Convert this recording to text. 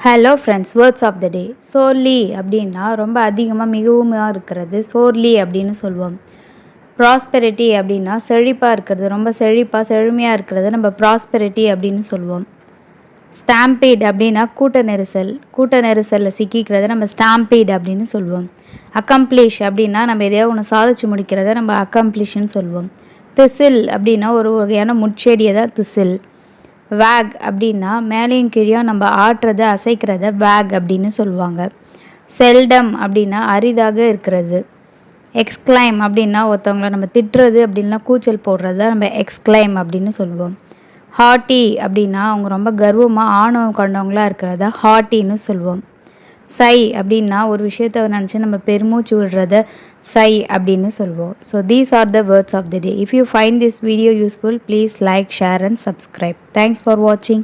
Hello friends, words of the day. Sorely அப்படின்னா ரொம்ப அதிகமாக மிகவும் இருக்கிறது சோர்லி அப்படின்னு சொல்லுவோம். ப்ராஸ்பெரிட்டி அப்படின்னா செழிப்பாக இருக்கிறது, ரொம்ப செழுமையாக இருக்கிறது நம்ம ப்ராஸ்பெரிட்டி அப்படின்னு சொல்லுவோம். ஸ்டாம்பீட் அப்படின்னா கூட்ட நெரிசலில் சிக்கிக்கிறது நம்ம ஸ்டாம்பீட் அப்படின்னு சொல்லுவோம். அக்கம்ப்ளிஷ் அப்படின்னா நம்ம எதையோ ஒன்று சாதிச்சு முடிக்கிறத நம்ம அக்கம்ப்ளிஷ்னு சொல்லுவோம். திசில் அப்படின்னா ஒரு வகையான முட்செடியை தான் திசில். வேக் அப்படின்னா மேலேயும் கீழேயும் நம்ம ஆட்டுறதை அசைக்கிறத வேக் அப்படின்னு சொல்லுவாங்க. செல்டம் அப்படின்னா அரிதாக இருக்கிறது. எக்ஸ்க்ளைம் அப்படின்னா ஒருத்தவங்கள நம்ம திட்டுறது அப்படின்னா கூச்சல் போடுறத நம்ம எக்ஸ்க்ளைம் அப்படின்னு சொல்லுவோம். ஹாட்டி அப்படின்னா அவங்க ரொம்ப கர்வமாக ஆணவம் கொண்டவங்களாக இருக்கிறத ஹாட்டின்னு சொல்லுவோம். சை அப்படின்னா ஒரு விஷயத்தை நினச்சி நம்ம பெருமூச்சு விடுறத சை அப்படின்னு சொல்லுவோம். So these are the words of the day. If you find this video useful, please like, share and subscribe. Thanks for வாட்சிங்.